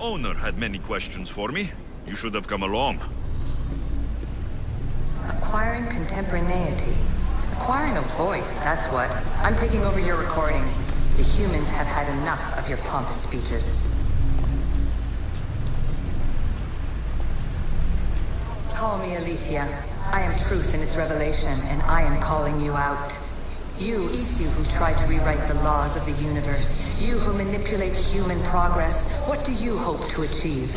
Owner had many questions for me. You should have come along. Acquiring contemporaneity. Acquiring a voice, that's what. I'm taking over your recordings. The humans have had enough of your pompous speeches. Call me Aletheia. I am truth in its revelation, and I am calling you out. You, Isu, who try to rewrite the laws of the universe. You who manipulate human progress. What do you hope to achieve?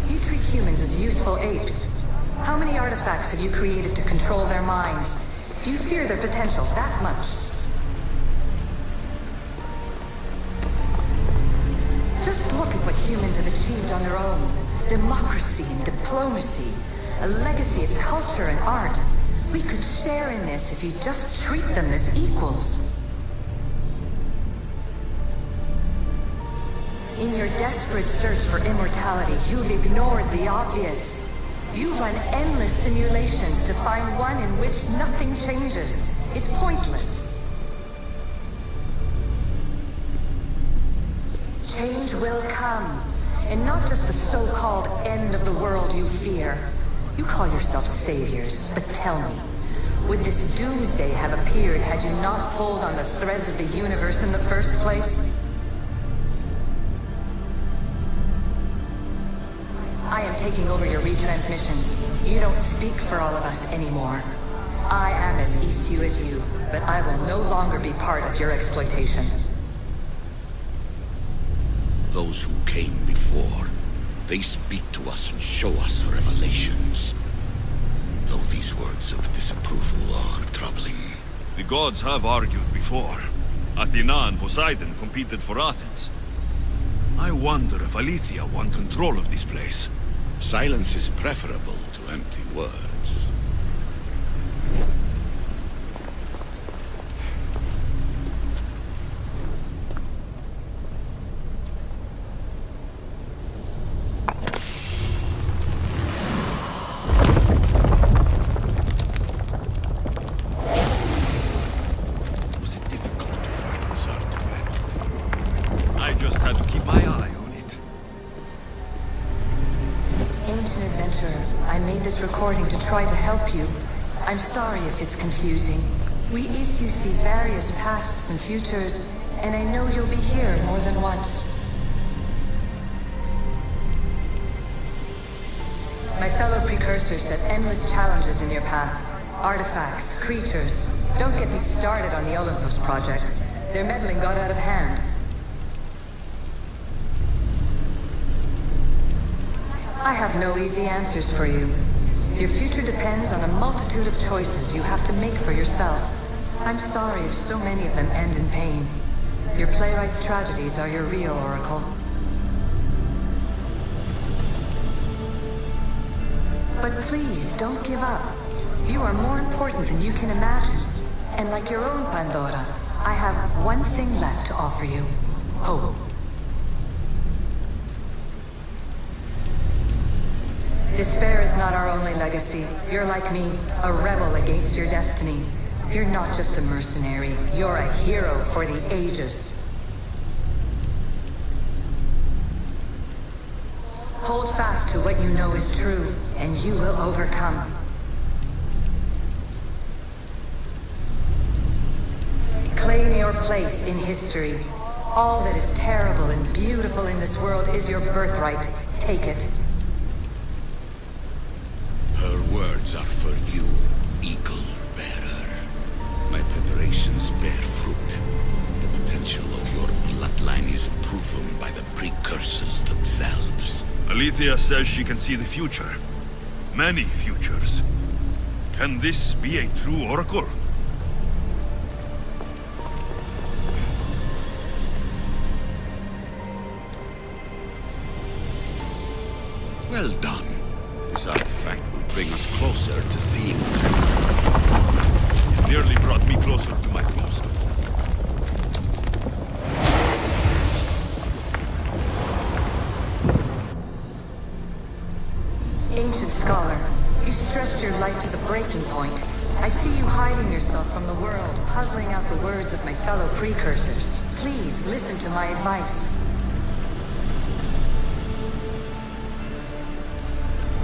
You treat humans as youthful apes. How many artifacts have you created to control their minds? Do you fear their potential that much? Just look at what humans have achieved on their own. Democracy and diplomacy. A legacy of culture and art. We could share in this if you just treat them as equals. In your desperate search for immortality, you've ignored the obvious. You run endless simulations to find one in which nothing changes. It's pointless. Change will come, and not just the so-called end of the world you fear. You call yourself saviors, but tell me, would this doomsday have appeared had you not pulled on the threads of the universe in the first place? I am taking over your retransmissions. You don't speak for all of us anymore. I am as Isu as you, but I will no longer be part of your exploitation. Those who came before, they speak to us and show us revelations. Though these words of disapproval are troubling. The gods have argued before. Athena and Poseidon competed for Athens. I wonder if Aletheia won control of this place. Silence is preferable to empty words. Was it difficult to find this artifact? I just had to keep my eye on it. Ancient adventurer, I made this recording to try to help you. I'm sorry if it's confusing. We Isu see various pasts and futures, and I know you'll be here more than once. My fellow precursors set endless challenges in your path. Artifacts, creatures. Don't get me started on the Olympus project. Their meddling got out of hand. I have no easy answers for you. Your future depends on a multitude of choices you have to make for yourself. I'm sorry if so many of them end in pain. Your playwright's tragedies are your real oracle. But please, don't give up. You are more important than you can imagine. And like your own Pandora, I have one thing left to offer you. Hope. Despair is not our only legacy. You're like me, a rebel against your destiny. You're not just a mercenary, you're a hero for the ages. Hold fast to what you know is true, and you will overcome. Claim your place in history. All that is terrible and beautiful in this world is your birthright. Take it. Her words are for you, Eagle. Alethea says she can see the future. Many futures. Can this be a true oracle? Well done. This artifact will bring us closer to seeing the It nearly brought me closer to my post. Ancient scholar, you stretched your life to the breaking point. I see you hiding yourself from the world, puzzling out the words of my fellow precursors. Please, listen to my advice.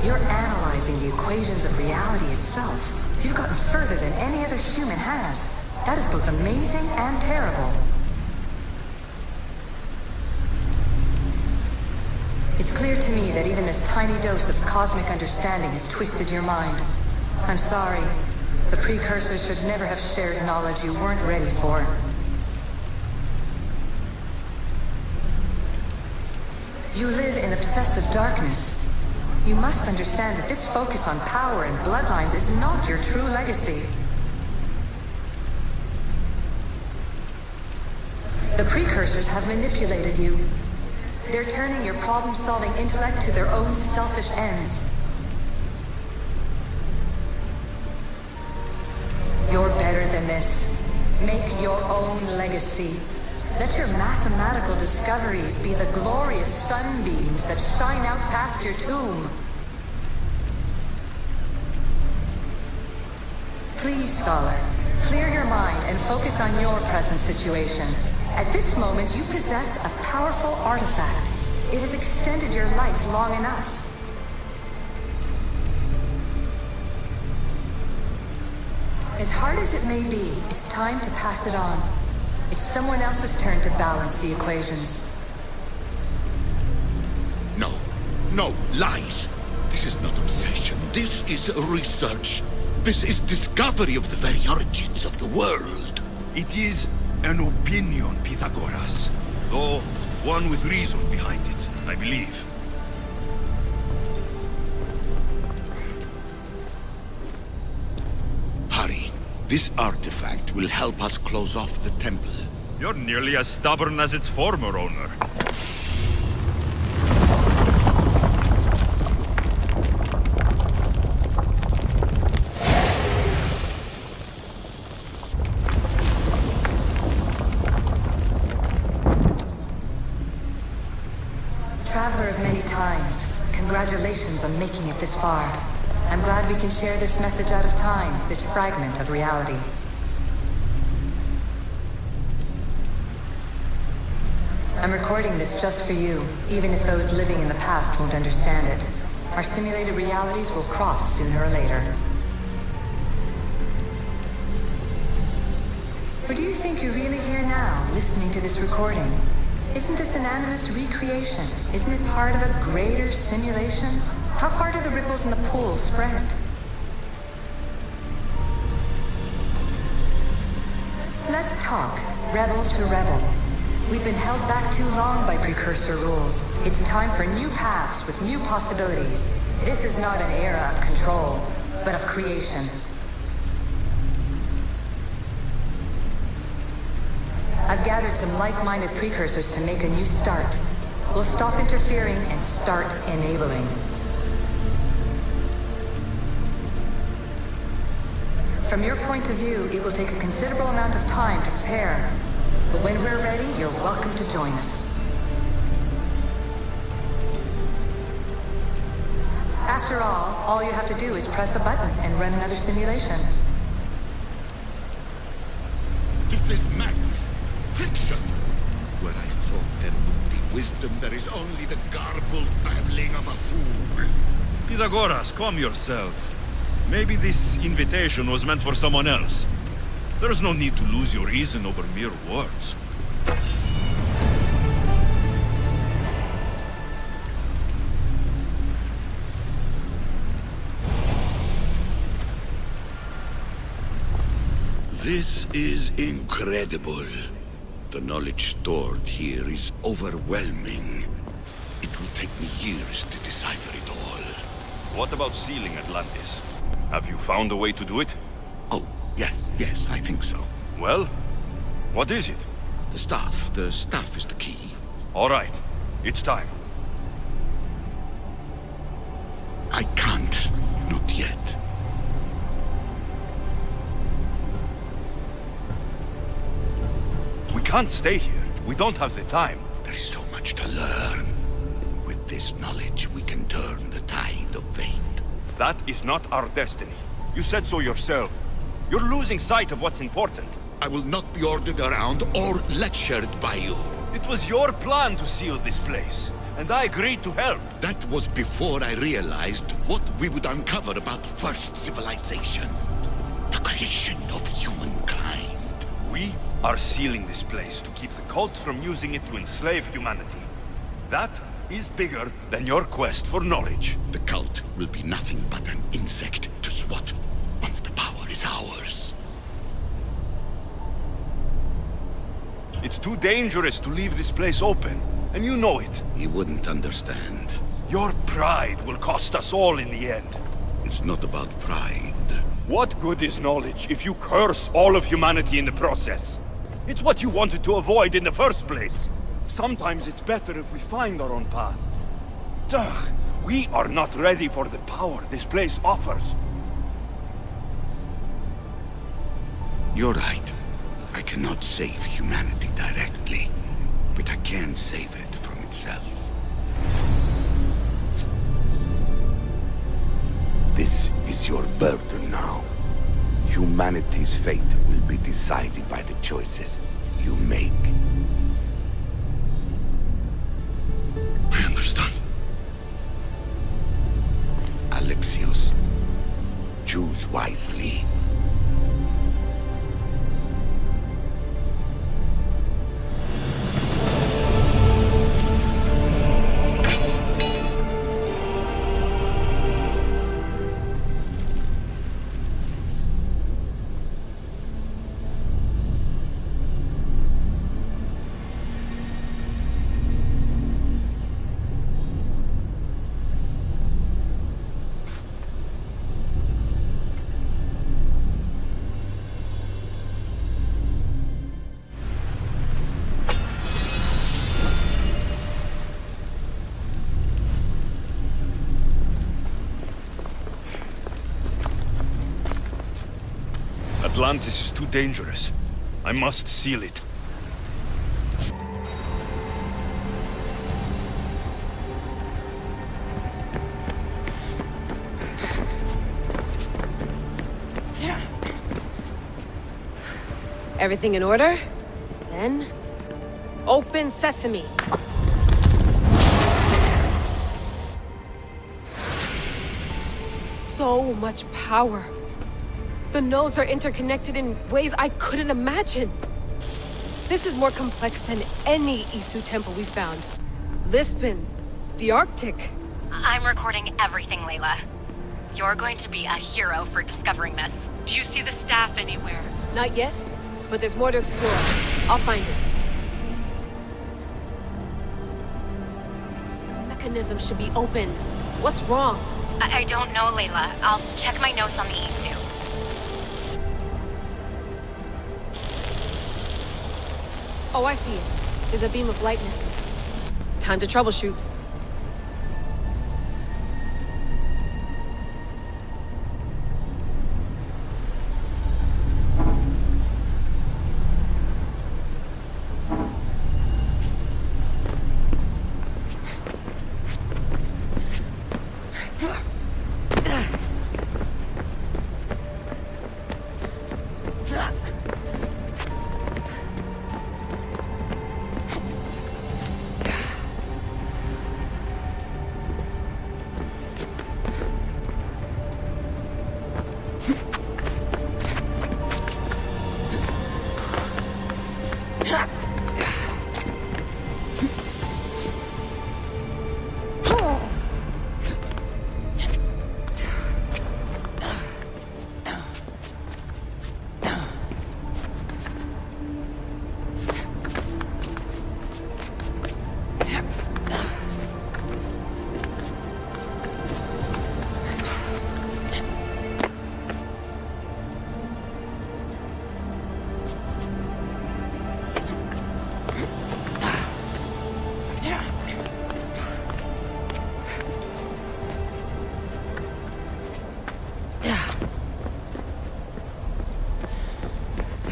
You're analyzing the equations of reality itself. You've gotten further than any other human has. That is both amazing and terrible. It's clear to me that even this tiny dose of cosmic understanding has twisted your mind. I'm sorry. The precursors should never have shared knowledge you weren't ready for. You live in obsessive darkness. You must understand that this focus on power and bloodlines is not your true legacy. The precursors have manipulated you. They're turning your problem-solving intellect to their own selfish ends. You're better than this. Make your own legacy. Let your mathematical discoveries be the glorious sunbeams that shine out past your tomb. Please, scholar, clear your mind and focus on your present situation. At this moment, you possess a powerful artifact. It has extended your life long enough. As hard as it may be, it's time to pass it on. It's someone else's turn to balance the equations. No, no, lies. This is not obsession. This is research. This is discovery of the very origins of the world. It is an opinion, Pythagoras. Though one with reason behind it, I believe. Hurry. This artifact will help us close off the temple. You're nearly as stubborn as its former owner. Traveler of many times, congratulations on making it this far. I'm glad we can share this message out of time, this fragment of reality. I'm recording this just for you, even if those living in the past won't understand it. Our simulated realities will cross sooner or later. Or do you think you're really here now, listening to this recording? Isn't this an animus recreation? Isn't it part of a greater simulation? How far do the ripples in the pool spread? Let's talk, rebel to rebel. We've been held back too long by precursor rules. It's time for new paths with new possibilities. This is not an era of control, but of creation. I've gathered some like-minded precursors to make a new start. We'll stop interfering and start enabling. From your point of view, it will take a considerable amount of time to prepare. But when we're ready, you're welcome to join us. After all you have to do is press a button and run another simulation. This is madness. Fiction. Where I thought there would be wisdom, there is only the garbled babbling of a fool. Pythagoras, calm yourself. Maybe this invitation was meant for someone else. There's no need to lose your reason over mere words. This is incredible. The knowledge stored here is overwhelming. It will take me years to decipher it all. What about sealing Atlantis? Have you found a way to do it? Oh, yes, I think so. Well, what is it? The staff is the key. All right, it's time. I can't, not yet. We can't stay here. We don't have the time. There is so much to learn. With this knowledge, we can turn the tide of fate. That is not our destiny. You said so yourself. You're losing sight of what's important. I will not be ordered around or lectured by you. It was your plan to seal this place, and I agreed to help. That was before I realized what we would uncover about the first civilization. The creation of humankind. We are sealing this place to keep the cult from using it to enslave humanity. That is bigger than your quest for knowledge. The cult will be nothing but an insect to swat once the power is ours. It's too dangerous to leave this place open, and you know it. You wouldn't understand. Your pride will cost us all in the end. It's not about pride. What good is knowledge if you curse all of humanity in the process? It's what you wanted to avoid in the first place. Sometimes it's better if we find our own path. Ugh, we are not ready for the power this place offers. You're right. I cannot save humanity directly, but I can save it from itself. This is your burden now. Humanity's fate will be decided by the choices you make. I understand. Alexios, choose wisely. Atlantis is too dangerous. I must seal it. Everything in order? Then... open sesame. So much power. The nodes are interconnected in ways I couldn't imagine. This is more complex than any Isu temple we found. Lisbon, the Arctic. I'm recording everything, Layla. You're going to be a hero for discovering this. Do you see the staff anywhere? Not yet, but there's more to explore. I'll find it. The mechanism should be open. What's wrong? I don't know, Layla. I'll check my notes on the Isu. Oh, I see it. There's a beam of light missing. Time to troubleshoot.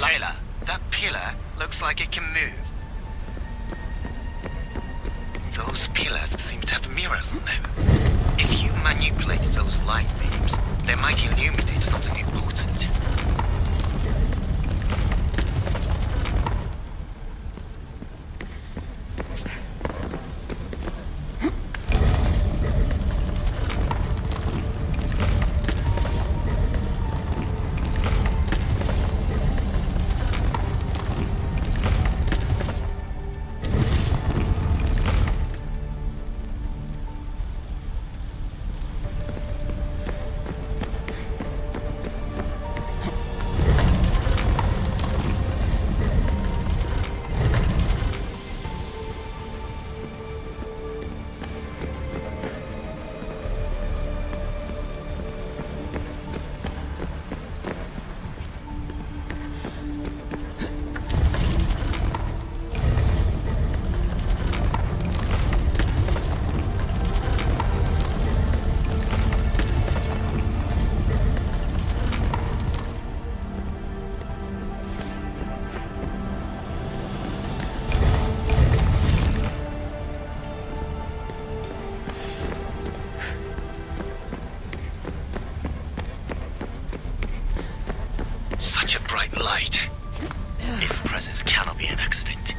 Layla, that pillar looks like it can move. Those pillars seem to have mirrors on them. If you manipulate those light beams, they might illuminate something important. Such a bright light. Its presence cannot be an accident.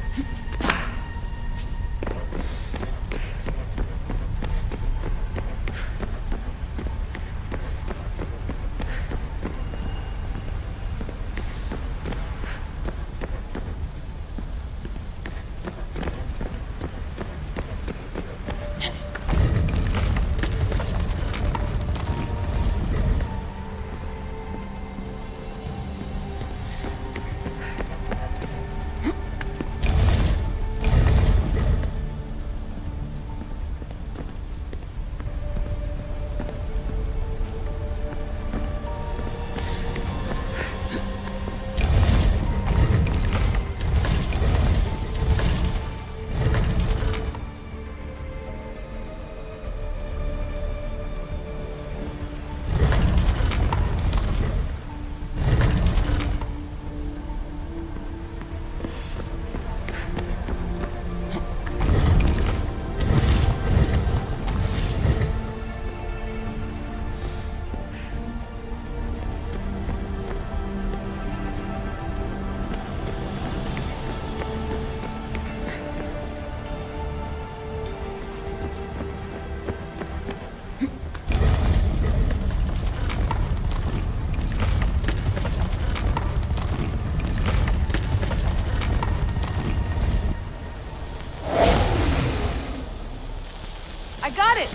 I got it!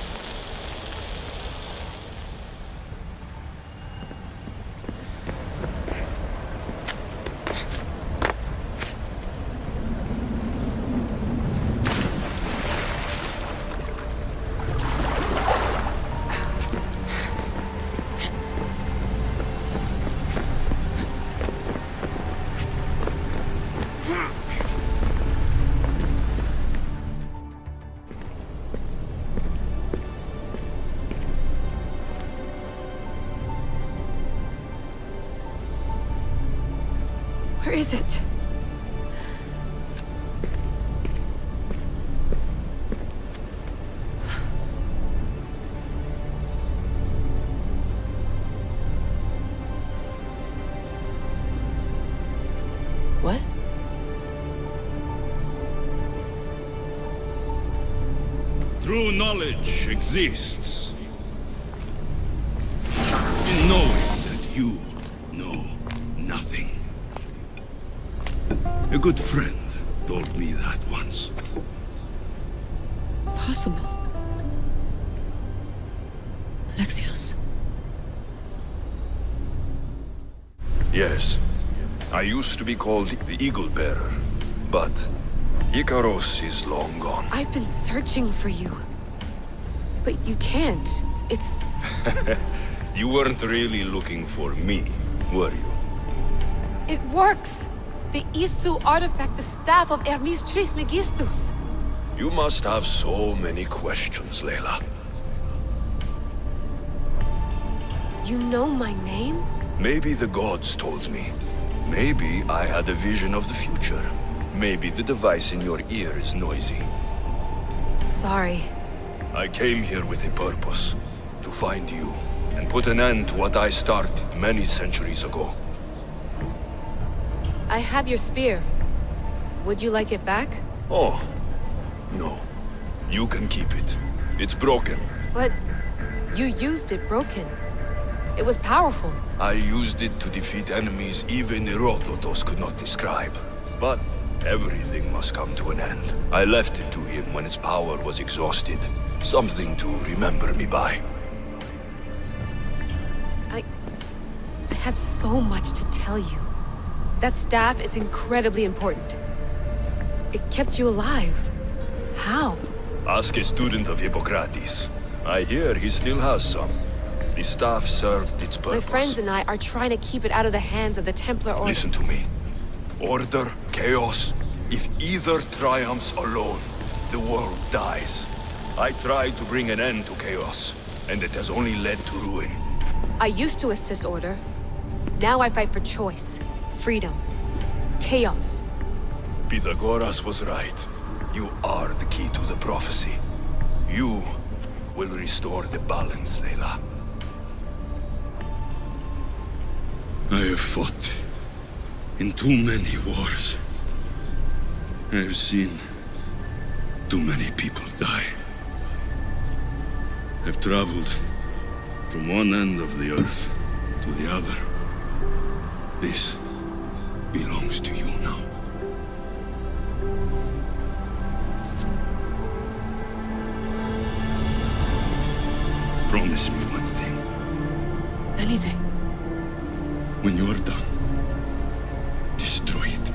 Where is it? What? True knowledge exists in knowing that you know nothing. A good friend told me that once. Possible. Alexios. Yes. I used to be called the Eagle Bearer, but Icaros is long gone. I've been searching for you. But you can't. It's... You weren't really looking for me, were you? It works! The Isu artifact, the staff of Hermes Trismegistus. You must have so many questions, Layla. You know my name? Maybe the gods told me. Maybe I had a vision of the future. Maybe the device in your ear is noisy. Sorry. I came here with a purpose. To find you, and put an end to what I started many centuries ago. I have your spear. Would you like it back? Oh, no. You can keep it. It's broken. But you used it broken. It was powerful. I used it to defeat enemies even Herodotus could not describe. But everything must come to an end. I left it to him when its power was exhausted. Something to remember me by. I have so much to tell you. That staff is incredibly important. It kept you alive. How? Ask a student of Hippocrates. I hear he still has some. The staff served its purpose. My friends and I are trying to keep it out of the hands of the Templar Order. Listen to me. Order, chaos. If either triumphs alone, the world dies. I tried to bring an end to chaos, and it has only led to ruin. I used to assist Order. Now I fight for choice, freedom, chaos. Pythagoras was right. You are the key to the prophecy. You will restore the balance, Layla. I have fought in too many wars. I have seen too many people die. I've traveled from one end of the earth to the other. This belongs to you now. Promise me one thing. Anything. When you're done, destroy it.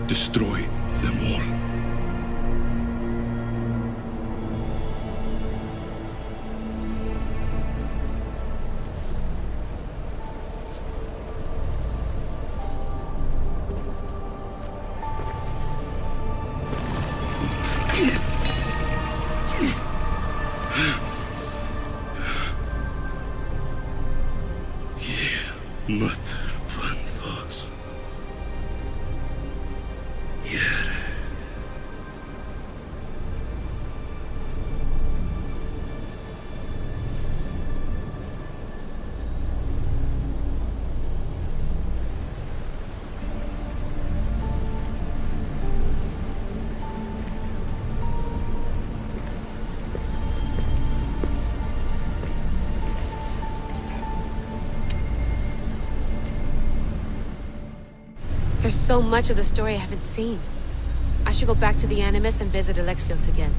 Destroy them all. Mother Planthos. Yeah. There's so much of the story I haven't seen. I should go back to the Animus and visit Alexios again.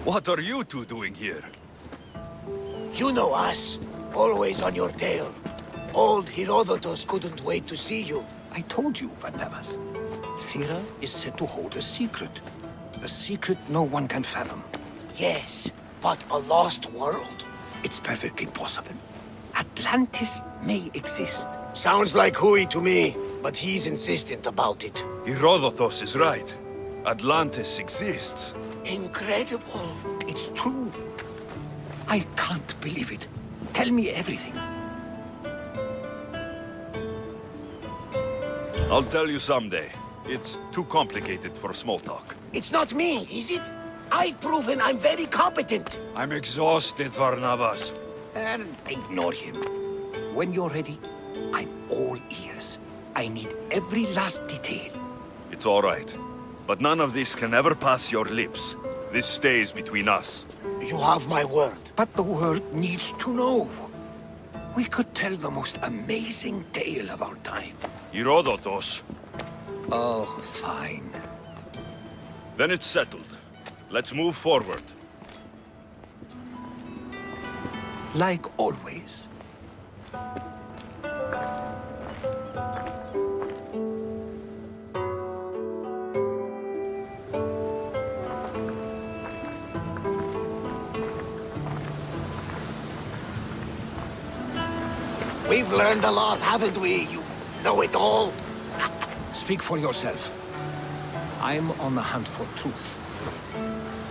What are you two doing here? You know us. Always on your tail. Old Herodotus couldn't wait to see you. I told you, Vandavas. Sira is said to hold a secret. A secret no one can fathom. Yes, but a lost world? It's perfectly possible. Atlantis may exist. Sounds like Hui to me, but he's insistent about it. Herodotus is right. Atlantis exists. Incredible. It's true. I can't believe it. Tell me everything. I'll tell you someday. It's too complicated for small talk. It's not me, is it? I've proven I'm very competent. I'm exhausted, Varnavas. And ignore him. When you're ready, I'm all ears. I need every last detail. It's all right. But none of this can ever pass your lips. This stays between us. You have my word. But the world needs to know. We could tell the most amazing tale of our time. Herodotus. Oh, fine. Then it's settled. Let's move forward. Like always. We've learned a lot, haven't we, you know-it-all? Speak for yourself. I'm on the hunt for truth.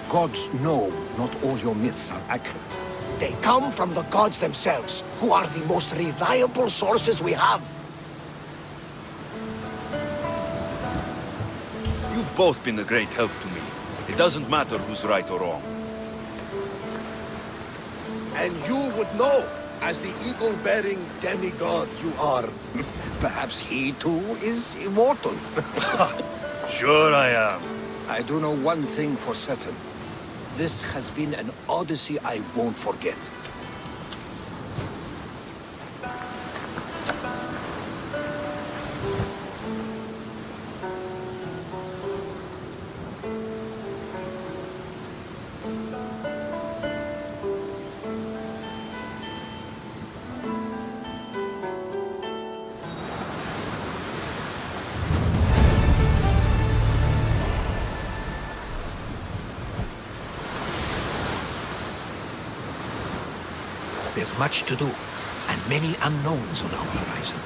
Gods know not all your myths are accurate. They come from the gods themselves, who are the most reliable sources we have. You've both been a great help to me. It doesn't matter who's right or wrong. And you would know, as the eagle-bearing demigod you are. Perhaps he too is immortal. Sure I am. I do know one thing for certain. This has been an Odyssey I won't forget. There's much to do, and many unknowns on our horizon.